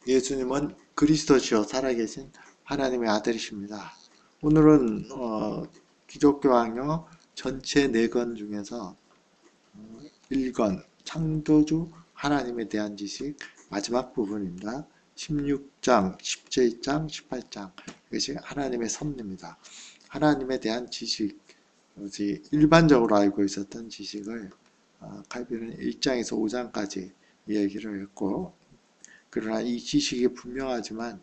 예수님은 그리스도시요 살아계신 하나님의 아들이십니다. 오늘은 기독교 강요 전체 4권 중에서 1권 창조주 하나님에 대한 지식 마지막 부분입니다. 16장, 17장, 18장 이것이 하나님의 섭리입니다. 하나님에 대한 지식, 일반적으로 알고 있었던 지식을 칼빈은 1장에서 5장까지 얘기를 했고, 그러나 이 지식이 분명하지만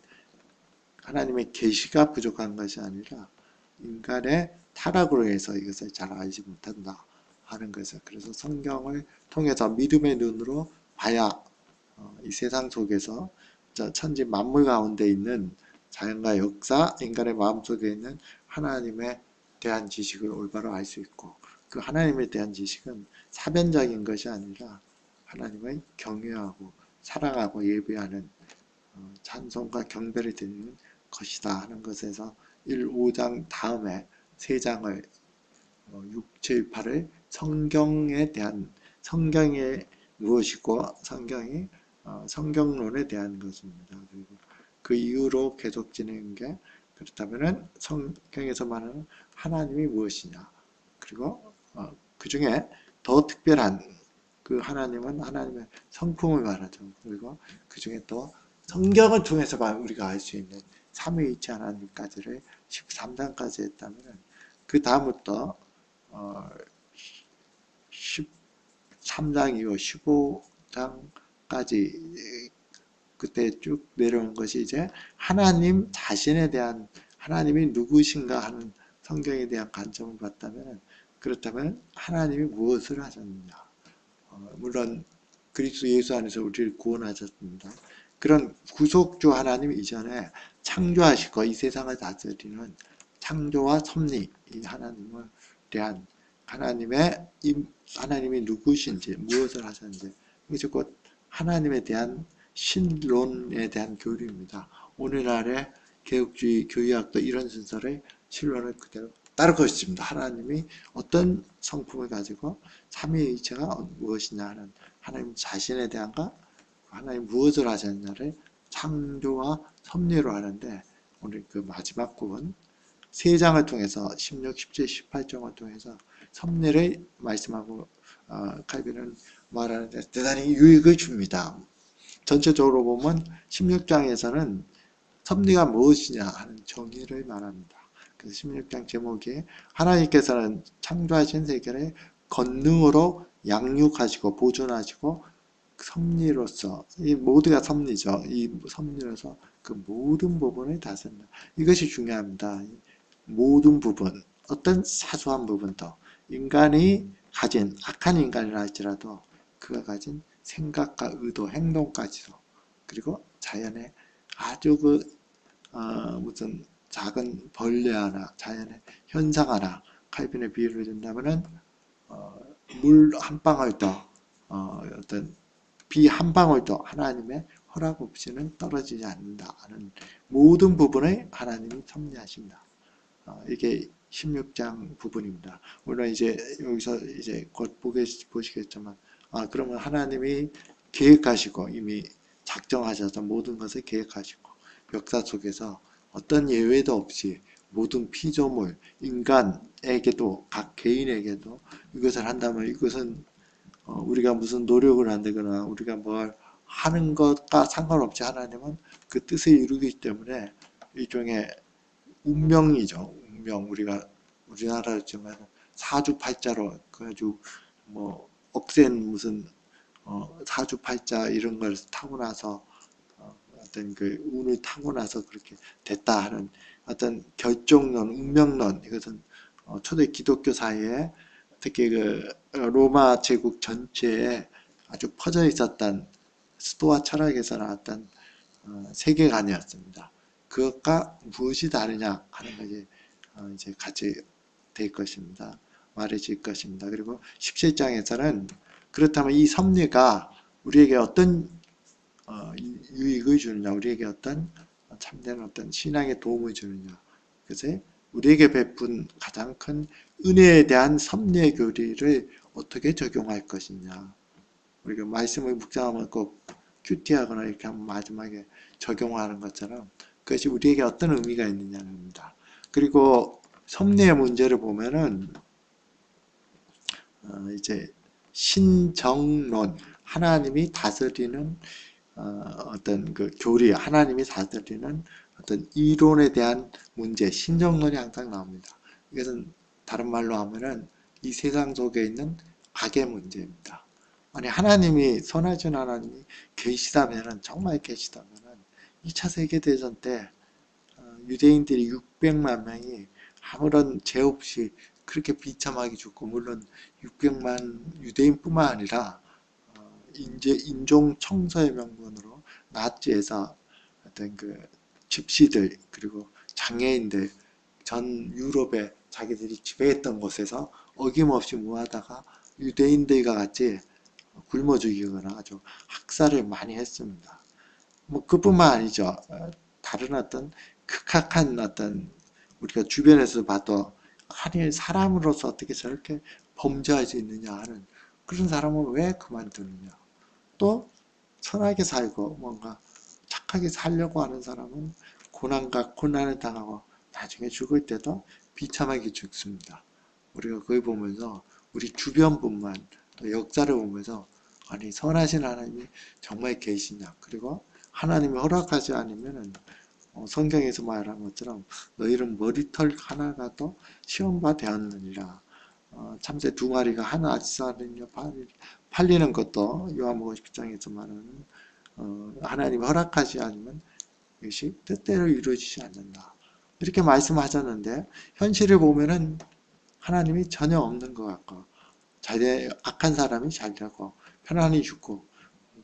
하나님의 계시가 부족한 것이 아니라 인간의 타락으로 해서 이것을 잘 알지 못한다 하는 것을, 그래서 성경을 통해서 믿음의 눈으로 봐야 이 세상 속에서 천지 만물 가운데 있는 자연과 역사, 인간의 마음속에 있는 하나님에 대한 지식을 올바로 알 수 있고, 그 하나님에 대한 지식은 사변적인 것이 아니라 하나님을 경외하고 사랑하고 예배하는 찬송과 경배를 드리는 것이다 하는 것에서 1, 5장 다음에 3장을 6, 7, 8을 성경에 대한, 성경이 무엇이고 성경이 성경론에 대한 것입니다. 그리고 그 이후로 계속 진행한 게, 그렇다면 성경에서 말하는 하나님이 무엇이냐, 그리고 그 중에 더 특별한 그 하나님은 하나님의 성품을 말하죠. 그리고 그 중에 또 성경을 통해서만 우리가 알 수 있는 삼위일체 하나님까지를 13장까지 했다면, 그 다음부터 13장 이후 15장까지 그때 쭉 내려온 것이 이제 하나님 자신에 대한, 하나님이 누구신가 하는 성경에 대한 관점을 봤다면, 그렇다면 하나님이 무엇을 하셨느냐, 물론 그리스도 예수 안에서 우리를 구원하셨습니다. 그런 구속주 하나님 이전에 창조하시고 이 세상을 다스리는 창조와 섭리, 이 하나님을 대한 하나님이 누구신지, 무엇을 하셨는지, 이것이 곧 하나님에 대한 신론에 대한 교류입니다. 오늘날의 개혁주의 교의학도 이런 순서를, 신론을 그대로 따르고 있습니다. 하나님이 어떤 성품을 가지고 삼위일체가 무엇이냐 하는 하나님 자신에 대한 것, 하나님 무엇을 하셨냐를 창조와 섭리로 하는데, 오늘 그 마지막 부분 3장을 통해서 16, 17, 18장을 통해서 섭리를 말씀하고 칼빈은 말하는데 대단히 유익을 줍니다. 전체적으로 보면 16장에서는 섭리가 무엇이냐 하는 정의를 말합니다. 그래서 16장 제목이 하나님께서는 창조하신 세계를 권능으로 양육하시고 보존하시고 섭리로서, 이 모두가 섭리죠. 이 섭리로서 그 모든 부분을 다스린다. 이것이 중요합니다. 모든 부분, 어떤 사소한 부분도, 인간이 가진, 악한 인간이라 할지라도 그가 가진 생각과 의도, 행동까지도, 그리고 자연의 아주 무슨 작은 벌레 하나, 자연의 현상 하나, 칼빈의 비유를 든다면은 물 한 방울도, 어떤 비 한 방울도 하나님의 허락 없이는 떨어지지 않는다 하는 모든 부분을 하나님이 섭리하십니다. 이게 16장 부분입니다. 물론 이제 여기서 이제 곧 보시겠지만, 그러면 하나님이 계획하시고 이미 작정하셔서 모든 것을 계획하시고 역사 속에서 어떤 예외도 없이 모든 피조물, 인간에게도, 각 개인에게도 이것을 한다면, 이것은 우리가 무슨 노력을 한다거나 우리가 뭘 하는 것과 상관없이 하나님은 그 뜻을 이루기 때문에 일종의 운명이죠. 운명. 우리가 우리나라였지만 사주팔자로 그래가지고 뭐 억센 무슨 사주팔자 이런 걸 타고 나서 어떤 그 운을 타고 나서 그렇게 됐다 하는 어떤 결정론, 운명론, 이것은 초대 기독교 사회에, 특히 그 로마 제국 전체에 아주 퍼져 있었던 스토아 철학에서 나왔던 세계관이었습니다. 그것과 무엇이 다르냐 하는 것이 이제 같이 될 것입니다. 말해질 것입니다. 그리고 17장에서는 그렇다면 이 섭리가 우리에게 어떤 유익을 주느냐, 우리에게 어떤 참된 어떤 신앙에 도움을 주느냐, 그래서 우리에게 베푼 가장 큰 은혜에 대한 섭리의 교리를 어떻게 적용할 것이냐, 우리가 말씀을 묵상하면 꼭 큐티하거나 이렇게 하면 마지막에 적용하는 것처럼 그것이 우리에게 어떤 의미가 있느냐는 겁니다. 그리고 섭리의 문제를 보면은 이제 신정론, 하나님이 다스리는 어떤 그 교리, 하나님이 다스리는 어떤 이론에 대한 문제, 신정론이 항상 나옵니다. 이것은 다른 말로 하면은 이 세상 속에 있는 악의 문제입니다. 아니 하나님이 선하신 하나님이 계시다면은 정말 계시다면은 2차 세계대전 때 유대인들이 600만 명이 아무런 죄 없이 그렇게 비참하게 죽고 물론 600만 유대인뿐만 아니라 인종 청소의 명분으로 나치에서 어떤 그 집시들 그리고 장애인들 전 유럽에 자기들이 지배했던 곳에서 어김없이 모아다가 유대인들과 같이 굶어 죽이거나 아주 학살을 많이 했습니다. 뭐 그뿐만 아니죠. 다른 어떤 극악한 어떤 우리가 주변에서 봐도 아니 사람으로서 어떻게 저렇게 범죄할 수 있느냐 하는 그런 사람은 왜 그만두느냐. 또 선하게 살고 뭔가 착하게 살려고 하는 사람은 고난과 고난을 당하고 나중에 죽을 때도 비참하게 죽습니다. 우리가 그걸 보면서 우리 주변 분만 또 역사를 보면서 아니 선하신 하나님이 정말 계시냐 그리고 하나님이 허락하지 않으면은 성경에서 말한 것처럼 너희는 머리털 하나가 더 시험바 되었느니라. 참새 2마리가 하나 아치사르냐 팔리는 것도 요한복음 10장에서 말하는 하나님이 허락하지 않으면 이것이 뜻대로 이루어지지 않는다. 이렇게 말씀하셨는데 현실을 보면은 하나님이 전혀 없는 것 같고 악한 사람이 잘 되고 편안히 죽고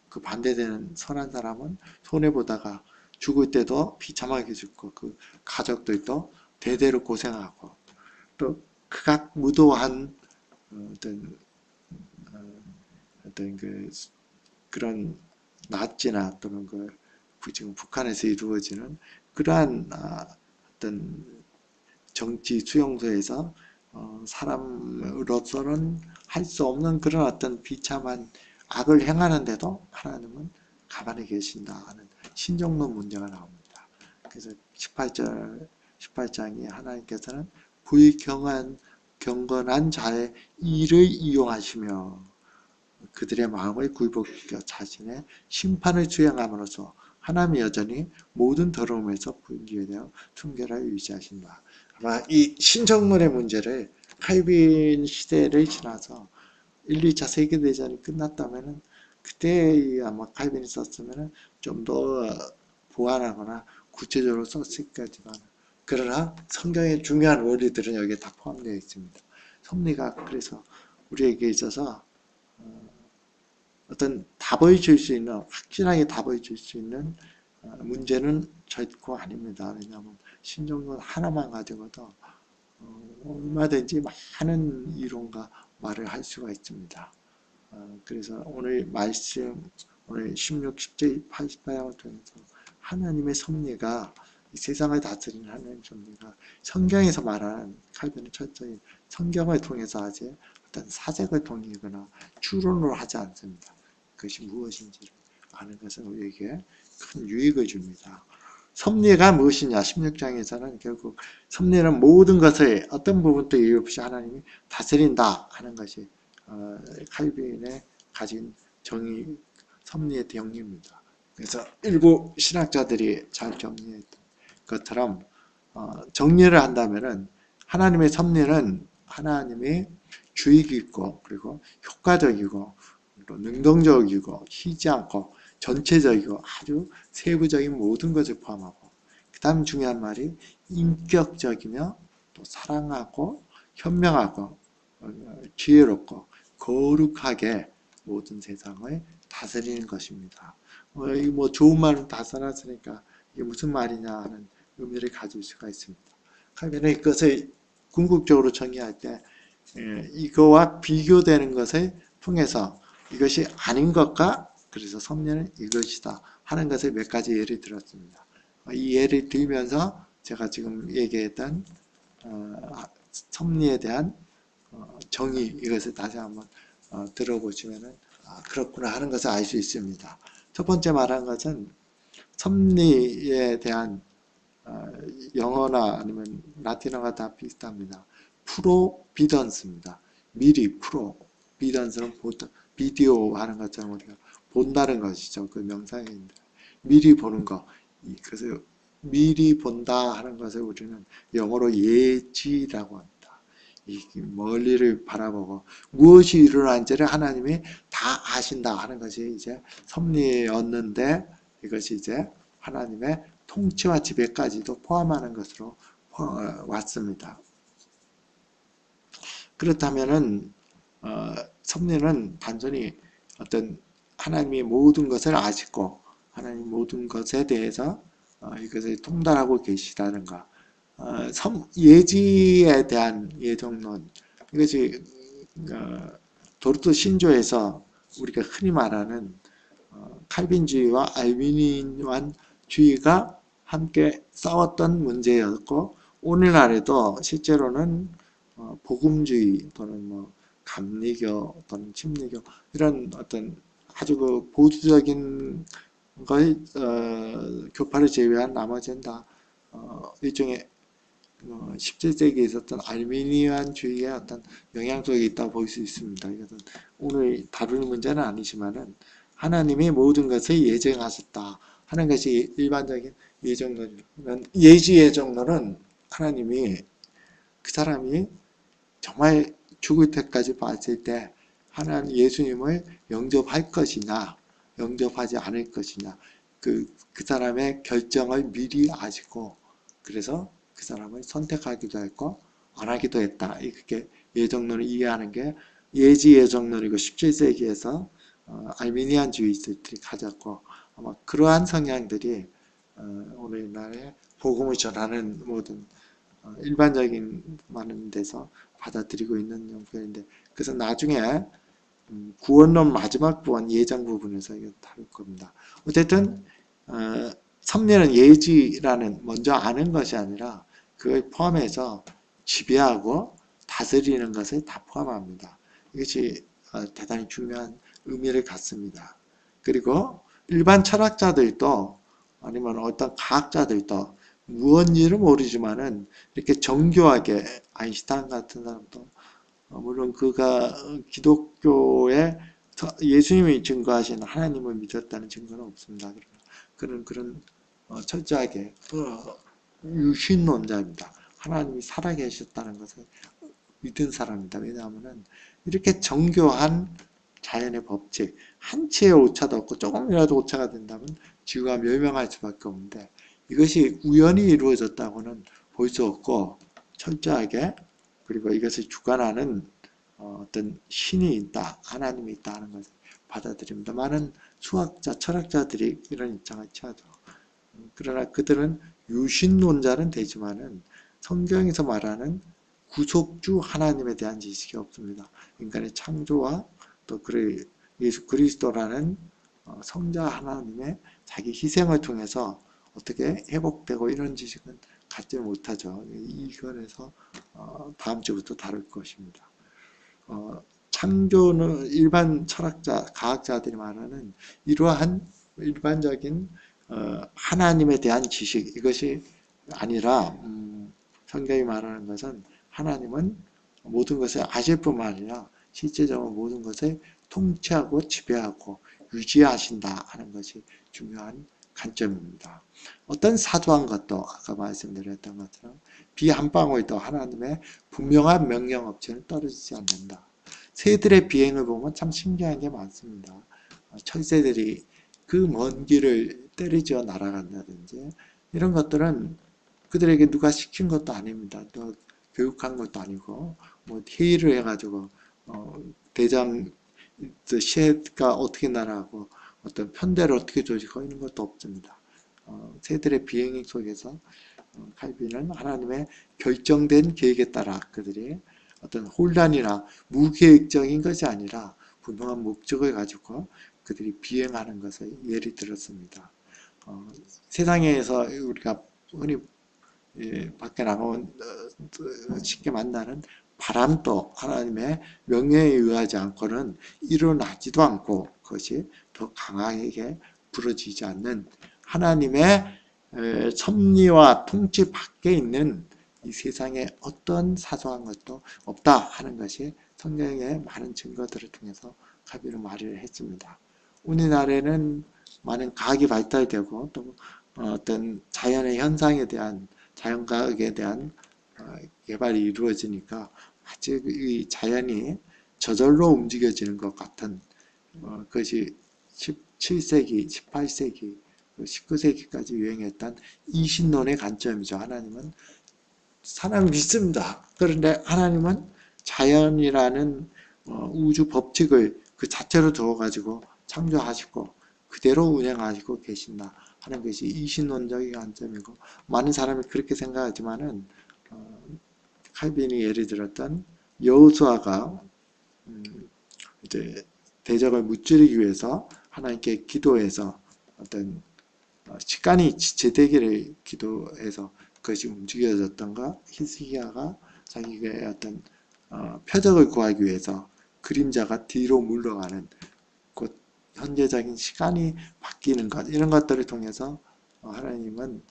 그 반대되는 선한 사람은 손해보다가 죽을 때도 비참하게 죽고 그 가족들도 대대로 고생하고 또 극악무도한 어떤 그런 나치나 또는 지금 북한에서 이루어지는 그러한 어떤 정치 수용소에서 사람으로서는 할 수 없는 그런 어떤 비참한 악을 행하는데도 하나님은 가만히 계신다 하는 신정론 문제가 나옵니다. 그래서 18장에 하나님께서는 경건한 자의 일을 이용하시며 그들의 마음을 굴복시켜 자신의 심판을 수행함으로써 하나님이 여전히 모든 더러움에서 분리되어 순결하여 유지하신다. 아마 이 신정론의 문제를 칼빈 시대를 지나서 1, 2차 세계대전이 끝났다면은 그때 아마 칼빈이 썼으면은 좀 더 보완하거나 구체적으로 썼을 거지만 그러나 성경의 중요한 원리들은 여기에 다 포함되어 있습니다. 섭리가 그래서 우리에게 있어서 어떤 답을 줄 수 있는 확실하게 답을 줄 수 있는 문제는 결코 아닙니다. 왜냐하면 신정론 하나만 가지고도 얼마든지 많은 이론과 말을 할 수가 있습니다. 그래서 오늘 말씀 오늘 16, 17, 88장을 통해서 하나님의 섭리가 이 세상을 다스리는 하나님의 섭리가 성경에서 말하는 칼빈은 철저히 성경을 통해서 하지 어떤 사색을 통이거나 추론을 하지 않습니다. 그것이 무엇인지를 아는 것은 우리에게 큰 유익을 줍니다. 섭리가 무엇이냐 16장에서는 결국 섭리는 모든 것을 어떤 부분도 이유 없이 하나님이 다스린다 하는 것이 칼빈의 가진 정의 섭리의 정의입니다. 그래서 일부 신학자들이 잘 정리했던 것처럼 정리를 한다면은 하나님의 섭리는 하나님이 주의 깊고 그리고 효과적이고 또 능동적이고 쉬지 않고 전체적이고 아주 세부적인 모든 것을 포함하고 그 다음 중요한 말이 인격적이며 또 사랑하고 현명하고 지혜롭고 거룩하게 모든 세상을 다스리는 것입니다. 뭐 좋은 말은 다 써놨으니까 이게 무슨 말이냐 하는 의미를 가질 수가 있습니다. 칼빈은 이것을 궁극적으로 정의할 때 이거와 비교되는 것을 통해서 이것이 아닌 것과 그래서 섭리는 이것이다 하는 것을 몇 가지 예를 들었습니다. 이 예를 들면서 제가 지금 얘기했던 섭리에 대한 정의 이것을 다시 한번 들어보시면은 그렇구나 하는 것을 알 수 있습니다. 첫 번째 말한 것은 섭리에 대한 영어나 아니면 라틴어가 다 비슷합니다. 프로비던스입니다. 미리 비던스는 비디오 하는 것처럼 우리가 본다는 것이죠. 그 명사인데 미리 보는 거. 그래서 미리 본다 하는 것을 우리는 영어로 예지라고 합니다. 이 멀리를 바라보고 무엇이 일어난지를 하나님이 다 아신다 하는 것이 이제 섭리였는데 이것이 이제 하나님의 통치와 지배까지도 포함하는 것으로 왔습니다. 그렇다면은 섭리는 단순히 어떤 하나님이 모든 것을 아시고 하나님 모든 것에 대해서 이것을 통달하고 계시다는 것, 예지에 대한 예정론, 이것이 도르트 신조에서 우리가 흔히 말하는 칼빈주의와 알비니안주의가 함께 싸웠던 문제였고, 오늘날에도 실제로는 복음주의 또는 뭐 감리교 또는 침례교 이런 어떤 아주 그 보수적인 거의 교파를 제외한 나머지는 다 일종의 17세기에 있었던 알미니안주의의 어떤 영향 속에 있다고 볼 수 있습니다. 이것은 오늘 다루는 문제는 아니지만은 하나님이 모든 것을 예정하셨다 하는 것이 일반적인 예정론이고, 예지 예정론은 하나님이 그 사람이 정말 죽을 때까지 봤을 때 하나님 예수님을 영접할 것이냐 영접하지 않을 것이냐 그 사람의 결정을 미리 아시고 그래서 그 사람을 선택하기도 했고 안 하기도 했다. 이렇게 예정론을 이해하는 게 예지 예정론이고 17세기에서 알미니안주의자들이 가졌고 아마 그러한 성향들이 오늘날의 복음을 전하는 모든 일반적인 많은 데서 받아들이고 있는 형편인데 그래서 나중에 구원론 마지막 부분 예정 부분에서 이거 다룰 겁니다. 어쨌든 섭리는 예지라는 먼저 아는 것이 아니라 그걸 포함해서 지배하고 다스리는 것을 다 포함합니다. 이것이 대단히 중요한 의미를 갖습니다. 그리고 일반 철학자들도 아니면 어떤 과학자들도 무언지는 모르지만은 이렇게 정교하게 아인슈타인 같은 사람도 물론 그가 기독교에 예수님이 증거하신 하나님을 믿었다는 증거는 없습니다. 그런 철저하게 유신론자입니다. 하나님이 살아계셨다는 것을 믿은 사람입니다. 왜냐하면 이렇게 정교한 자연의 법칙, 한 치의 오차도 없고 조금이라도 오차가 된다면 지구가 멸망할 수밖에 없는데 이것이 우연히 이루어졌다고는 볼 수 없고 철저하게 그리고 이것을 주관하는 어떤 신이 있다, 하나님이 있다 하는 것을 받아들입니다. 많은 수학자, 철학자들이 이런 입장을 취하죠. 그러나 그들은 유신론자는 되지만은 성경에서 말하는 구속주 하나님에 대한 지식이 없습니다. 인간의 창조와 또 예수 그리스도라는 성자 하나님의 자기 희생을 통해서 어떻게 회복되고 이런 지식은 갖지 못하죠. 이건에서 다음 주부터 다룰 것입니다. 창조는 일반 철학자, 과학자들이 말하는 이러한 일반적인 하나님에 대한 지식 이것이 아니라 성경이 말하는 것은 하나님은 모든 것을 아실 뿐만 아니라 실제적으로 모든 것을 통치하고 지배하고 유지하신다 하는 것이 중요한 관점입니다. 어떤 사소한 것도 아까 말씀드렸던 것처럼 비 한 방울도 하나님의 분명한 명령 없이는 떨어지지 않는다. 새들의 비행을 보면 참 신기한 게 많습니다. 철새들이 그 먼 길을 때리지어 날아간다든지 이런 것들은 그들에게 누가 시킨 것도 아닙니다. 또 교육한 것도 아니고 뭐 회의를 해가지고 대장 시해가 어떻게 날아가고 어떤 편대를 어떻게 조직하고 이런 것도 없습니다. 새들의 비행 속에서 칼빈은 하나님의 결정된 계획에 따라 그들이 어떤 혼란이나 무계획적인 것이 아니라 분명한 목적을 가지고 그들이 비행하는 것을 예를 들었습니다. 세상에서 우리가 흔히 밖에 나가면 쉽게 만나는 바람도 하나님의 명령에 의하지 않고는 일어나지도 않고 그것이 더 강하게 부러지지 않는 하나님의 섭리와 통치 밖에 있는 이 세상에 어떤 사소한 것도 없다 하는 것이 성경의 많은 증거들을 통해서 칼빈은 말을 했습니다. 우리나라에는 많은 과학이 발달되고 또 어떤 자연의 현상에 대한 자연과학에 대한 개발이 이루어지니까 아직 이 자연이 저절로 움직여지는 것 같은 그것이 17세기, 18세기, 19세기까지 유행했던 이신론의 관점이죠. 하나님은 사람이 믿습니다. 그런데 하나님은 자연이라는 우주 법칙을 그 자체로 두어가지고 창조하시고 그대로 운영하시고 계신다 하는 것이 이신론적인 관점이고 많은 사람이 그렇게 생각하지만은 칼빈이 예를 들었던 여호수아가 이제 대적을 무찌르기 위해서 하나님께 기도해서 어떤 시간이 지체되기를 기도해서 그것이 움직여졌던가 히스기야가 자기의 어떤 표적을 구하기 위해서 그림자가 뒤로 물러가는 곧 현재적인 시간이 바뀌는 것 이런 것들을 통해서 하나님은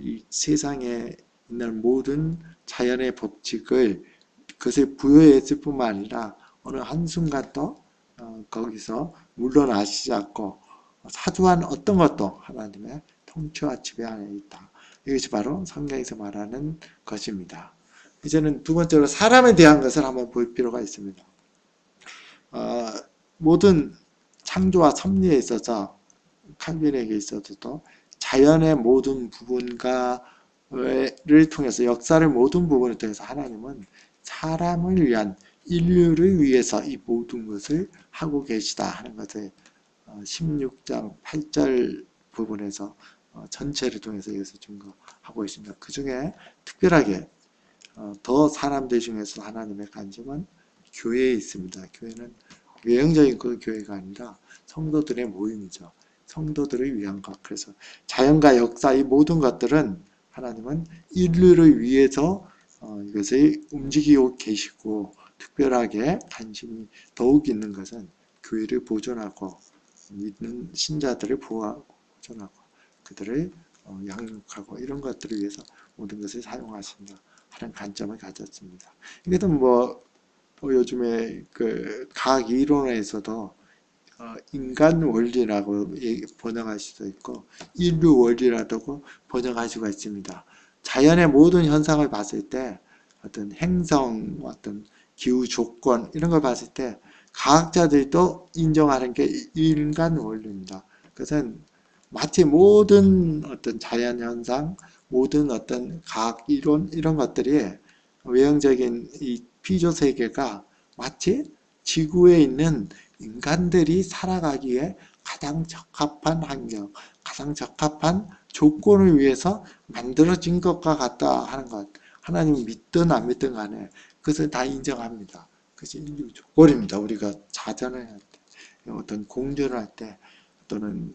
이 세상에 있는 모든 자연의 법칙을 그것을 부여했을 뿐만 아니라 어느 한순간도 거기서 물러나시지 않고 사소한 어떤 것도 하나님의 통치와 지배 안에 있다. 이것이 바로 성경에서 말하는 것입니다. 이제는 두 번째로 사람에 대한 것을 한번 볼 필요가 있습니다. 모든 창조와 섭리에 있어서 칼빈에게 있어서도 자연의 모든 부분과를 통해서 역사를 모든 부분을 통해서 하나님은 사람을 위한 인류를 위해서 이 모든 것을 하고 계시다 하는 것을 16장 8절 부분에서 전체를 통해서 이것을 증거하고 있습니다. 그 중에 특별하게 더 사람들 중에서 하나님의 관심은 교회에 있습니다. 교회는 외형적인 그 교회가 아니라 성도들의 모임이죠. 성도들을 위한 것. 그래서 자연과 역사 이 모든 것들은 하나님은 인류를 위해서 이것을 움직이고 계시고 특별하게 관심이 더욱 있는 것은 교회를 보존하고 믿는 신자들을 보호하고 보존하고 그들을 양육하고 이런 것들을 위해서 모든 것을 사용하신다 하는 관점을 가졌습니다. 이것은 요즘에 그 과학 이론에서도 인간 원리라고 번역할 수도 있고 인류 원리라고 번역할 수가 있습니다. 자연의 모든 현상을 봤을 때 어떤 행성, 어떤 기후 조건 이런 걸 봤을 때 과학자들도 인정하는 게 인간 원리입니다. 그것은 마치 모든 어떤 자연 현상, 모든 어떤 과학 이론 이런 것들이 외형적인 이 피조 세계가 마치 지구에 있는 인간들이 살아가기에 가장 적합한 환경, 가장 적합한 조건을 위해서 만들어진 것과 같다 하는 것. 하나님 믿든 안 믿든 간에 그것을 다 인정합니다. 그것이 인류 조건입니다. 우리가 자전을 할 때, 어떤 공전을 할 때, 또는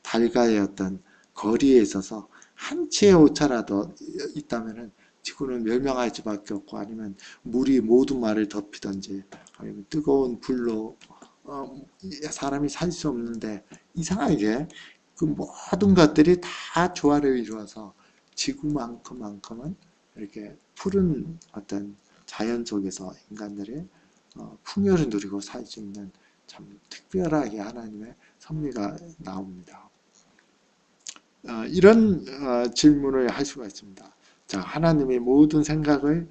달과의 어떤 거리에 있어서 한 치의 오차라도 있다면은 지구는 멸망할 수밖에 없고 아니면 물이 모든 말을 덮이든지 아니면 뜨거운 불로 사람이 살 수 없는데 이상하게 그 모든 것들이 다 조화를 이루어서 지구만큼은 이렇게 푸른 어떤 자연 속에서 인간들이 풍요를 누리고 살 수 있는 참 특별하게 하나님의 섭리가 나옵니다. 이런 질문을 할 수가 있습니다. 자, 하나님의 모든 생각을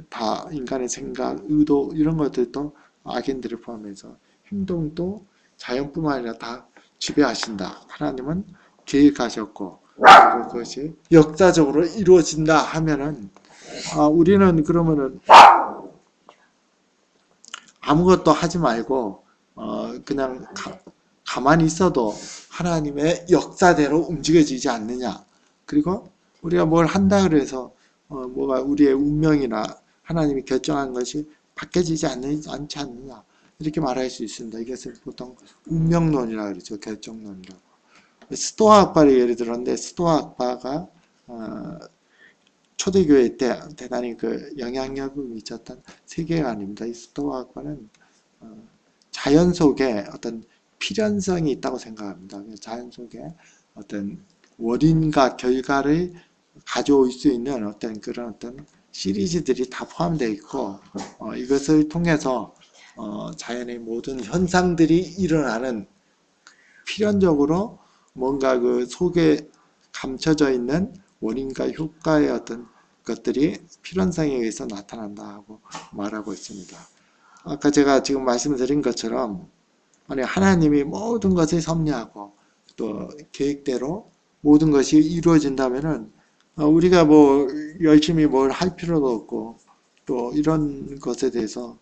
다 인간의 생각, 의도 이런 것들도 악인들을 포함해서 행동도 자연뿐만 아니라 다 지배하신다. 하나님은 계획하셨고 그리고 그것이 역사적으로 이루어진다 하면은 우리는 그러면은 아무것도 하지 말고 그냥 가만히 있어도 하나님의 역사대로 움직여지지 않느냐. 그리고 우리가 뭘 한다 그래서 뭐가 우리의 운명이나 하나님이 결정한 것이 바뀌어지지 않지 않느냐. 이렇게 말할 수 있습니다. 이것을 보통 운명론이라고 그러죠. 결정론이라고. 스토아 학파를 예를 들었는데 스토아 학파가 초대교회 때 대단히 그 영향력을 미쳤던 세계관입니다. 이 스토아 학파는 자연 속에 어떤 필연성이 있다고 생각합니다. 자연 속에 어떤 원인과 결과를 가져올 수 있는 어떤 그런 어떤 시리즈들이 다 포함되어 있고, 이것을 통해서 자연의 모든 현상들이 일어나는, 필연적으로 뭔가 그 속에 감춰져 있는 원인과 효과의 어떤 것들이 필연성에 의해서 나타난다 하고 말하고 있습니다. 아까 제가 지금 말씀드린 것처럼, 아니 하나님이 모든 것을 섭리하고 또 계획대로 모든 것이 이루어진다면은 우리가 뭐 열심히 뭘 할 필요도 없고, 또 이런 것에 대해서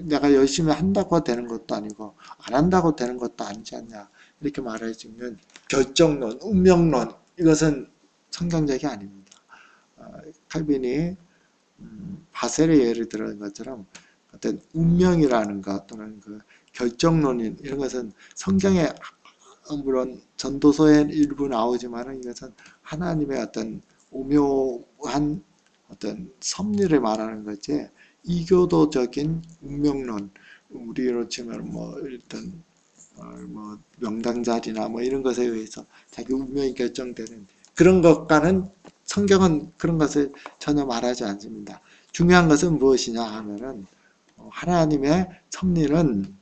내가 열심히 한다고 되는 것도 아니고 안 한다고 되는 것도 아니지 않냐, 이렇게 말해주면 결정론, 운명론, 이것은 성경적이 아닙니다. 칼빈이 바셀의 예를 들은 것처럼 어떤 운명이라는 것 또는 그 결정론인 이런 것은 성경에 물론 전도서에 일부 나오지만 이것은 하나님의 어떤 오묘한 어떤 섭리를 말하는 거지, 이교도적인 운명론, 우리로 치면 뭐 일단 뭐 명당자리나 뭐 이런 것에 의해서 자기 운명이 결정되는 그런 것과는, 성경은 그런 것을 전혀 말하지 않습니다. 중요한 것은 무엇이냐 하면은 하나님의 섭리는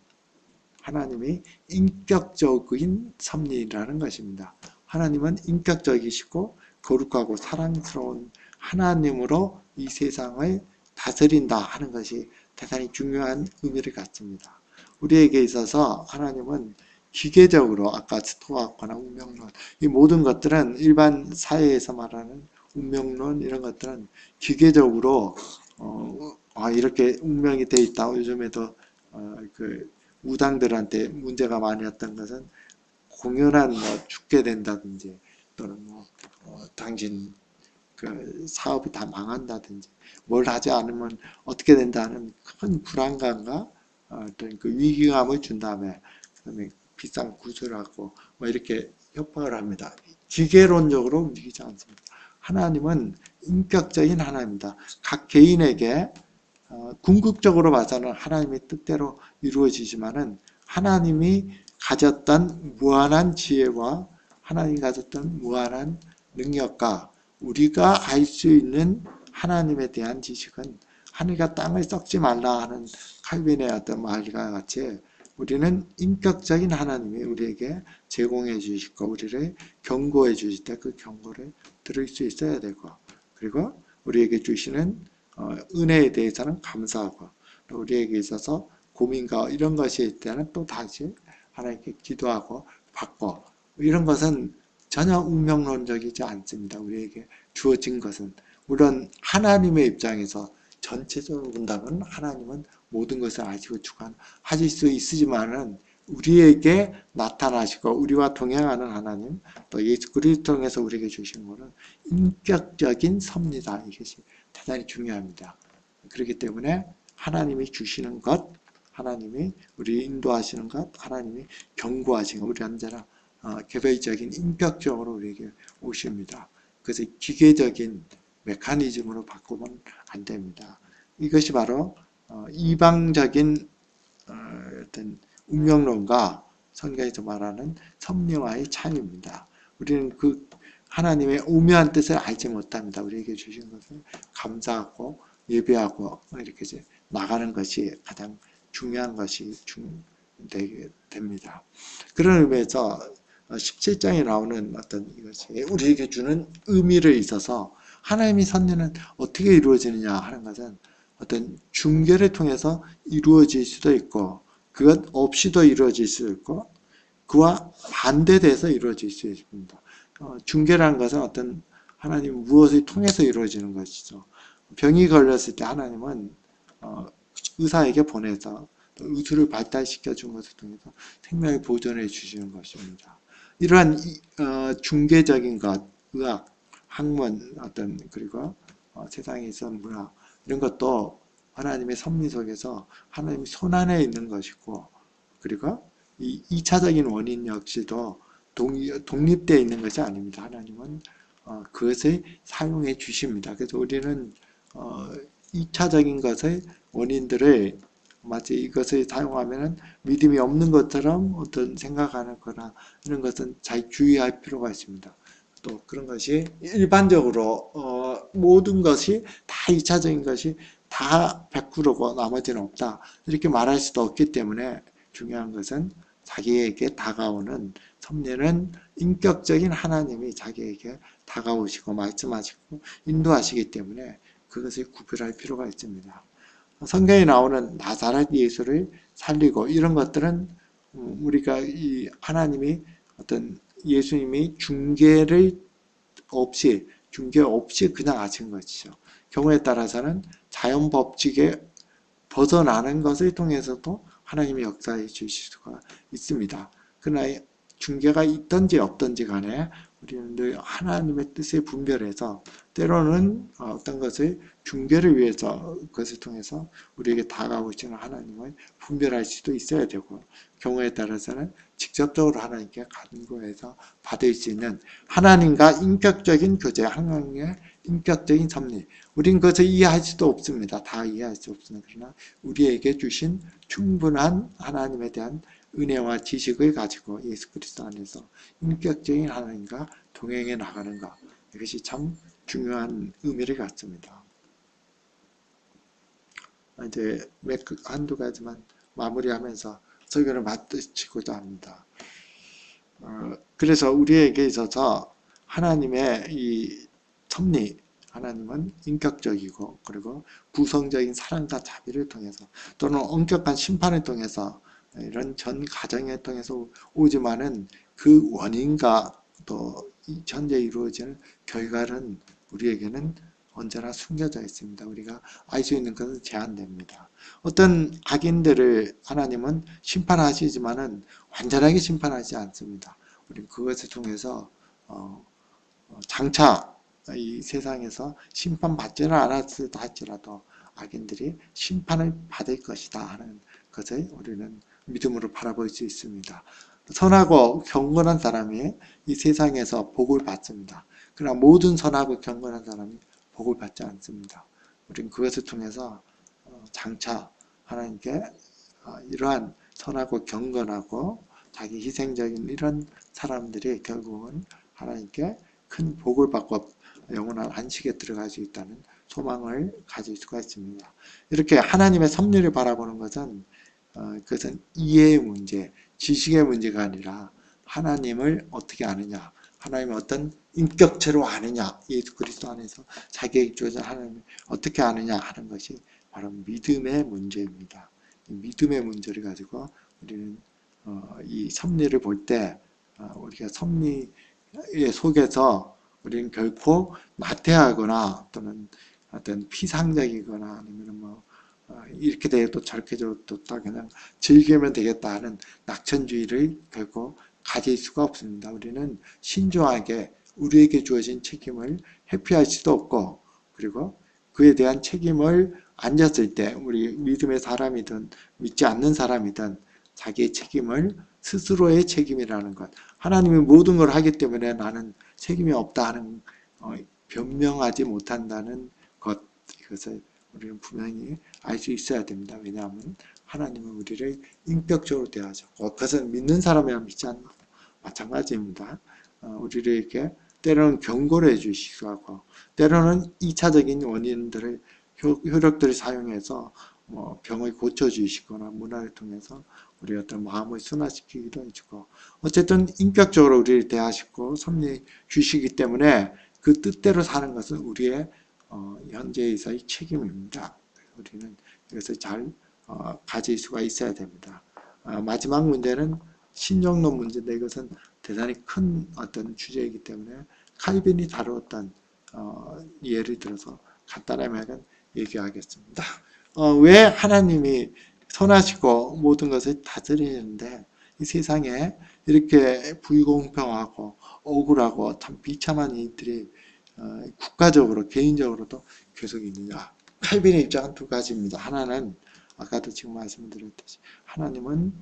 하나님이 인격적인 섭리라는 것입니다. 하나님은 인격적이시고 거룩하고 사랑스러운 하나님으로 이 세상을 다스린다 하는 것이 대단히 중요한 의미를 갖습니다. 우리에게 있어서 하나님은 기계적으로, 아까 스토아거나 운명론, 이 모든 것들은 일반 사회에서 말하는 운명론 이런 것들은 기계적으로 이렇게 운명이 돼 있다. 요즘에도 그 무당들한테 문제가 많았던 것은 공연한 뭐 죽게 된다든지 또는 뭐 당신 그 사업이 다 망한다든지 뭘 하지 않으면 어떻게 된다는 큰 불안감과 어떤 그 위기감을 준 다음에 그다음에 비싼 구슬하고 뭐 이렇게 협박을 합니다. 기계론적으로 움직이지 않습니다. 하나님은 인격적인 하나님입니다. 각 개인에게 궁극적으로 봐서는 하나님의 뜻대로 이루어지지만은 하나님이 가졌던 무한한 지혜와 하나님이 가졌던 무한한 능력과 우리가 알 수 있는 하나님에 대한 지식은 하늘과 땅을 썩지 말라 하는 칼빈의 어떤 말과 같이 우리는 인격적인 하나님이 우리에게 제공해 주시고 우리를 경고해 주실 때 그 경고를 들을 수 있어야 되고, 그리고 우리에게 주시는 은혜에 대해서는 감사하고, 또 우리에게 있어서 고민과 이런 것이 있을 때는 또 다시 하나님께 기도하고 받고, 이런 것은 전혀 운명론적이지 않습니다. 우리에게 주어진 것은, 물론 하나님의 입장에서 전체적으로 본다면 하나님은 모든 것을 아시고 주관하실 수 있으지만은 우리에게 나타나시고 우리와 동행하는 하나님, 또 예수 그리스도를 통해서 우리에게 주신 것은 인격적인 섭리다. 이것이 대단히 중요합니다. 그렇기 때문에 하나님이 주시는 것, 하나님이 우리 인도하시는 것, 하나님이 경고하시는 것, 우리 언제나 개별적인 인격적으로 우리에게 오십니다. 그래서 기계적인 메커니즘으로 바꾸면 안 됩니다. 이것이 바로 이방적인 어떤 운명론과 성경에서 말하는 섭리와의 차이입니다. 우리는 그 하나님의 오묘한 뜻을 알지 못합니다. 우리에게 주신 것을 감사하고 예배하고 이렇게 이제 나가는 것이 가장 중요한 것이 됩니다. 그런 의미에서 17장에 나오는 어떤 이것이 우리에게 주는 의미를 있어서 하나님의 섭리는 어떻게 이루어지느냐 하는 것은 어떤 중개를 통해서 이루어질 수도 있고 그것 없이도 이루어질 수 있고 그와 반대돼서 이루어질 수 있습니다. 중개라는 것은 어떤 하나님 무엇을 통해서 이루어지는 것이죠. 병이 걸렸을 때 하나님은 의사에게 보내서 의술을 발달시켜 준 것을 통해서 생명을 보존해 주시는 것입니다. 이러한 중개적인 것, 의학, 학문, 어떤 그리고 세상에 있어 문화 이런 것도 하나님의 섭리 속에서 하나님의 손안에 있는 것이고, 그리고 이 2차적인 원인 역시도 독립되어 있는 것이 아닙니다. 하나님은 그것을 사용해 주십니다. 그래서 우리는 2차적인 것의 원인들을 마치 이것을 사용하면 믿음이 없는 것처럼 어떤 생각하는 거나 이런 것은 잘 주의할 필요가 있습니다. 또 그런 것이 일반적으로 모든 것이 다 2차적인 것이 다 100%고 나머지는 없다 이렇게 말할 수도 없기 때문에 중요한 것은 자기에게 다가오는 섭리는 인격적인 하나님이 자기에게 다가오시고 말씀하시고 인도하시기 때문에 그것을 구별할 필요가 있습니다. 성경에 나오는 나사렛 예수를 살리고 이런 것들은 우리가 이 하나님이 어떤 예수님이 중개 없이 그냥 하신 것이죠. 경우에 따라서는 자연 법칙에 벗어나는 것을 통해서도 하나님의 역사해 주실 수가 있습니다. 그러나 중개가 있든지 없든지 간에 우리는 늘 하나님의 뜻에 분별해서 때로는 어떤 것을 중개를 위해서 그것을 통해서 우리에게 다가오시는 하나님을 분별할 수도 있어야 되고 경우에 따라서는 직접적으로 하나님께 간구해서 받을 수 있는 하나님과 인격적인 교제, 하나님의 인격적인 섭리 우린 그것을 이해할 수도 없습니다. 다 이해할 수 없습니다. 그러나 우리에게 주신 충분한 하나님에 대한 은혜와 지식을 가지고 예수 그리스도 안에서 인격적인 하나님과 동행해 나가는 것 이것이 참 중요한 의미를 갖습니다. 이제 한두 가지만 마무리하면서 설교를 마치고자 합니다. 그래서 우리에게 있어서 하나님의 이 섭리 하나님은 인격적이고 그리고 구성적인 사랑과 자비를 통해서 또는 엄격한 심판을 통해서 이런 전 가정을 통해서 오지만은 그 원인과 또 현재 이루어지는 결과는 우리에게는 언제나 숨겨져 있습니다. 우리가 알 수 있는 것은 제한됩니다. 어떤 악인들을 하나님은 심판하시지만은 완전하게 심판하지 않습니다. 우리는 그것을 통해서 장차 이 세상에서 심판받지는 않았다 할지라도 악인들이 심판을 받을 것이다 하는 것을 우리는 믿음으로 바라볼 수 있습니다. 선하고 경건한 사람이 이 세상에서 복을 받습니다. 그러나 모든 선하고 경건한 사람이 복을 받지 않습니다. 우리는 그것을 통해서 장차 하나님께 이러한 선하고 경건하고 자기 희생적인 이런 사람들이 결국은 하나님께 큰 복을 받고 영원한 안식에 들어갈 수 있다는 소망을 가질 수가 있습니다. 이렇게 하나님의 섭리를 바라보는 것은 그것은 이해의 문제, 지식의 문제가 아니라 하나님을 어떻게 아느냐, 하나님의 어떤 인격체로 아느냐, 예수 그리스도 안에서 자기에게 주어진 하나님을 어떻게 아느냐 하는 것이 바로 믿음의 문제입니다. 믿음의 문제를 가지고 우리는 이 섭리를 볼 때 우리가 섭리 속에서 우리는 결코 나태하거나 또는 어떤 피상적이거나 아니면 뭐 이렇게 되어도 저렇게 되어도 딱 그냥 즐기면 되겠다 하는 낙천주의를 결코 가질 수가 없습니다. 우리는 신중하게 우리에게 주어진 책임을 회피할 수도 없고 그리고 그에 대한 책임을 안겼을 때 우리 믿음의 사람이든 믿지 않는 사람이든 자기의 책임을 스스로의 책임이라는 것 하나님이 모든 걸 하기 때문에 나는 책임이 없다 하는 변명하지 못한다는 것 이것을 우리는 분명히 알 수 있어야 됩니다. 왜냐하면 하나님은 우리를 인격적으로 대하셨고 그것은 믿는 사람이랑 믿지 않는 마찬가지입니다. 우리를 이렇게 때로는 경고를 해주시기도 하고 때로는 2차적인 원인들을 효력들을 사용해서 병을 고쳐주시거나 문화를 통해서 우리 어떤 마음을 순화시키기도 해주고 어쨌든 인격적으로 우리를 대하시고 섭리 주시기 때문에 그 뜻대로 사는 것은 우리의 현재에서의 책임입니다. 우리는 이것을 잘 가질 수가 있어야 됩니다. 마지막 문제는 신정론 문제인데 이것은 대단히 큰 어떤 주제이기 때문에 칼빈이 다루었던 예를 들어서 간단하게 얘기하겠습니다. 왜 하나님이 선하시고 모든 것을 다스리는데 이 세상에 이렇게 불공평하고 억울하고 참 비참한 일들이 국가적으로 개인적으로도 계속 있느냐. 칼빈의 입장은 두 가지입니다. 하나는 아까도 지금 말씀드렸듯이 하나님은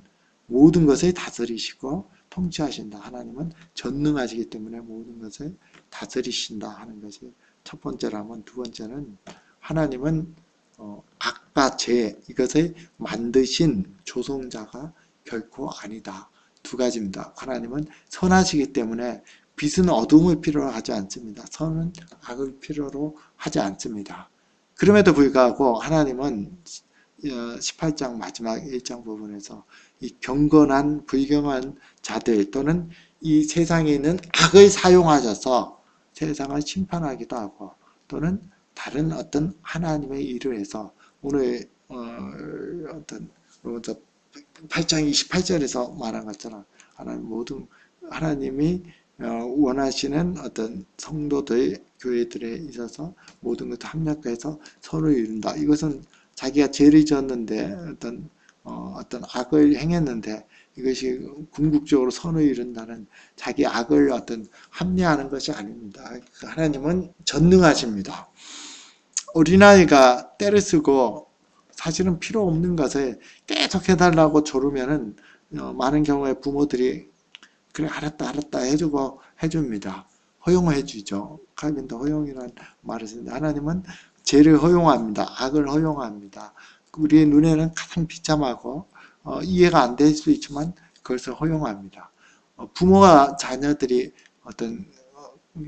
모든 것을 다스리시고 통치하신다. 하나님은 전능하시기 때문에 모든 것을 다스리신다 하는 것이 첫 번째라면 두 번째는 하나님은 악과 죄 이것을 만드신 조성자가 결코 아니다. 두 가지입니다. 하나님은 선하시기 때문에 빛은 어둠을 필요로 하지 않습니다. 선은 악을 필요로 하지 않습니다. 그럼에도 불구하고 하나님은 18장 마지막 1장 부분에서 이 경건한 불경한 자들 또는 이 세상에 있는 악을 사용하셔서 세상을 심판하기도 하고 또는 다른 어떤 하나님의 일을 해서 오늘 어떤 8장 28절에서 말한 것처럼 하나님이 원하시는 어떤 성도들 교회들에 있어서 모든 것을 합력해서 서로 이룬다. 이것은 자기가 죄를 지었는데 어떤 악을 행했는데 이것이 궁극적으로 선을 이룬다는 자기 악을 합리화하는 것이 아닙니다. 하나님은 전능하십니다. 어린아이가 떼를 쓰고 사실은 필요 없는 것을 계속 해달라고 조르면은 많은 경우에 부모들이 그래 알았다 해줍니다. 허용해 주죠. 칼빈도 허용이라는 말을 쓰는데 하나님은 죄를 허용합니다. 악을 허용합니다. 우리의 눈에는 가장 비참하고 이해가 안 될 수 있지만 그것을 허용합니다. 부모와 자녀들이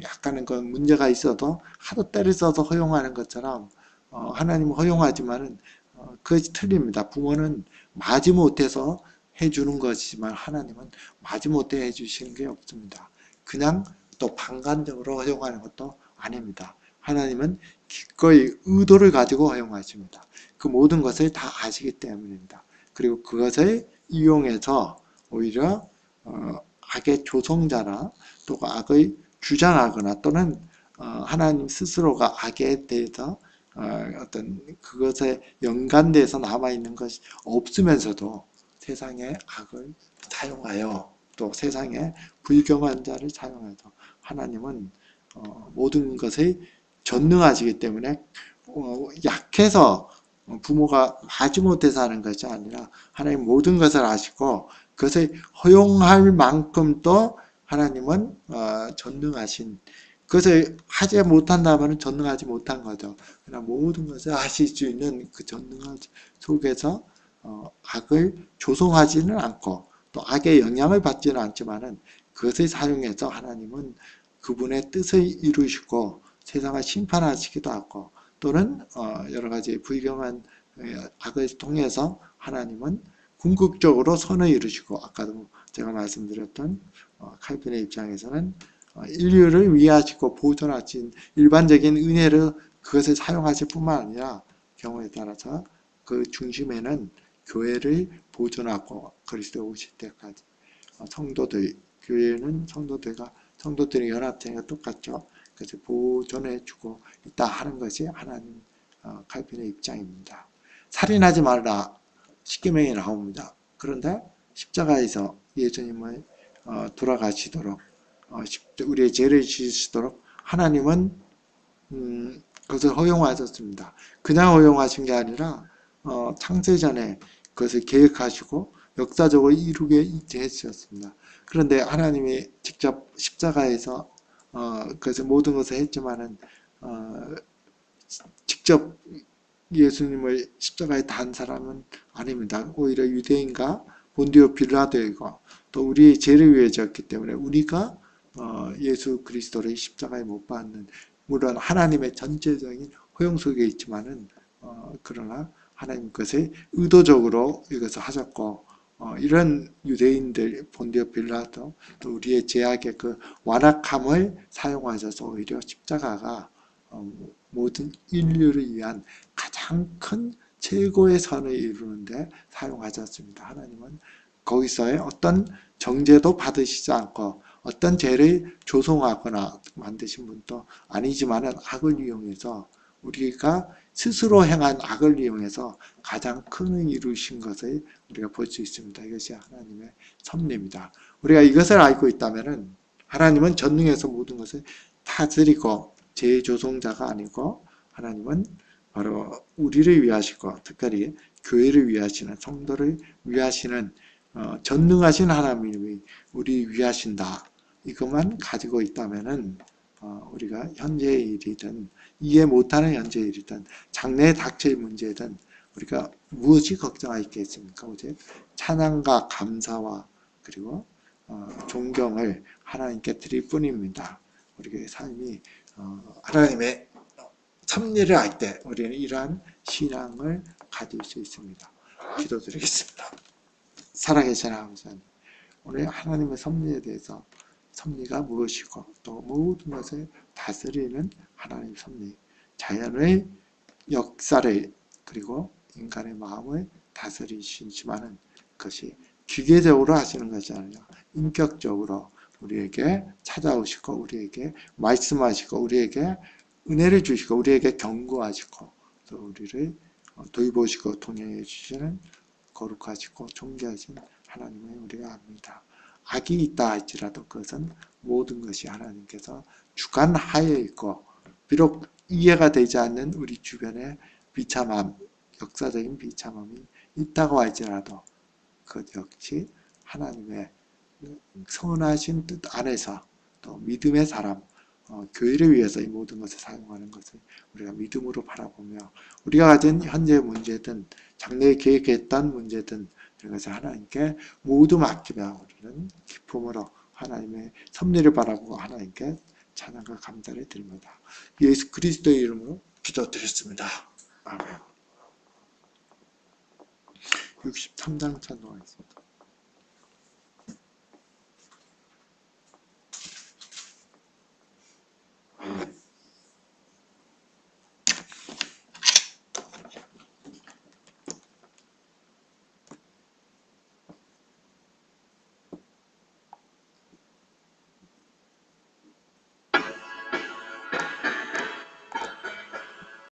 약간의 문제가 있어도 하도 때를 써서 허용하는 것처럼 하나님은 허용하지만은 그것이 틀립니다. 부모는 마지못해서 해주는 것이지만 하나님은 마지못해 해주시는 게 없습니다. 그냥 또 방관적으로 허용하는 것도 아닙니다. 하나님은 기꺼이 의도를 가지고 허용하십니다. 그 모든 것을 다 아시기 때문입니다. 그리고 그것을 이용해서 오히려 악의 조성자나 또 악의 주장하거나 또는 하나님 스스로가 악에 대해서 그것에 연관돼서 남아있는 것이 없으면서도 세상의 악을 사용하여 또 세상의 불경한 자를 사용해서 하나님은 모든 것을 전능하시기 때문에 약해서 부모가 마지못해서 하는 것이 아니라 하나님 모든 것을 아시고 그것을 허용할 만큼 또 하나님은 전능하신 그것을 하지 못한다면 전능하지 못한 거죠. 그러나 모든 것을 하실 수 있는 그 전능한 속에서 악을 조성하지는 않고 또 악의 영향을 받지는 않지만은 그것을 사용해서 하나님은 그분의 뜻을 이루시고 세상을 심판하시기도 하고 또는 여러 가지 불경한 악을 통해서 하나님은 궁극적으로 선을 이루시고 아까도 제가 말씀드렸던 칼빈의 입장에서는 인류를 위하시고 보존하신 일반적인 은혜를 그것을 사용하실 뿐만 아니라 경우에 따라서 그 중심에는 교회를 보존하고 그리스도 오실 때까지 성도들 교회는 성도들의 연합체가 똑같죠. 그래서 보존해주고 있다 하는 것이 하나님 칼빈의 입장입니다. 살인하지 말라 십계명이 나옵니다. 그런데 십자가에서 예수님을 돌아가시도록 우리의 죄를 지으시도록 하나님은 그것을 허용하셨습니다. 그냥 허용하신 게 아니라 창세전에 그것을 계획하시고 역사적으로 이루게 해주셨습니다. 그런데 하나님이 직접 십자가에서 그것을 모든 것을 했지만은 직접 예수님을 십자가에 단 사람은 아닙니다. 오히려 유대인과 본디오 빌라도이고 또 우리의 죄를 위해 졌기 때문에 우리가 예수 그리스도를 십자가에 못 박는 물론 하나님의 전체적인 허용 속에 있지만은 그러나 하나님 것을 의도적으로 이것을 하셨고 이런 유대인들 본디오 빌라도 또 우리의 죄악의 그 완악함을 사용하셔서 오히려 십자가가 모든 인류를 위한 가장 큰 최고의 선을 이루는데 사용하셨습니다. 하나님은 거기서의 어떤 정죄도 받으시지 않고 어떤 죄를 조성하거나 만드신 분도 아니지만은 악을 이용해서 우리가 스스로 행한 악을 이용해서 가장 큰 을 이루신 것을 우리가 볼 수 있습니다. 이것이 하나님의 섭리입니다. 우리가 이것을 알고 있다면은 하나님은 전능해서 모든 것을 다스리고 재조성자가 아니고 하나님은 바로 우리를 위하시고 특별히 교회를 위하시는 성도를 위하시는 전능하신 하나님이 우리 위하신다. 이것만 가지고 있다면은 우리가 현재의 일이든 이해 못하는 현재의 일이든 장래에 닥칠 문제든 우리가 무엇이 걱정할 게 있습니까? 오직 찬양과 감사와 그리고 존경을 하나님께 드릴 뿐입니다. 우리의 삶이 하나님의 섭리를 할 때 우리는 이러한 신앙을 가질 수 있습니다. 기도드리겠습니다. 살아계신 아버지 하나님, 오늘 하나님의 섭리에 대해서 섭리가 무엇이고 또 모든 것을 다스리는 하나님의 섭리, 자연의 역사를 그리고 인간의 마음을 다스리시지만은 그것이 기계적으로 하시는 것이 아니라 인격적으로 우리에게 찾아오시고 우리에게 말씀하시고 우리에게 은혜를 주시고 우리에게 경고하시고 또 우리를 돌보시고 통행해 주시는 거룩하시고 존귀하신 하나님을 우리가 압니다. 악이 있다 할지라도 그것은 모든 것이 하나님께서 주관하에 있고 비록 이해가 되지 않는 우리 주변에 비참함, 역사적인 비참함이 있다고 할지라도 그 역시 하나님의 선하신 뜻 안에서 또 믿음의 사람, 교회를 위해서 이 모든 것을 사용하는 것을 우리가 믿음으로 바라보며 우리가 가진 현재 문제든 장래에 계획했던 문제든 이런 것을 하나님께 모두 맡기며 우리는 기쁨으로 하나님의 섭리를 바라보고 하나님께 찬양과 감사를 드립니다. 예수 그리스도의 이름으로 기도드렸습니다. 아멘. 63장 찬송하겠습니다.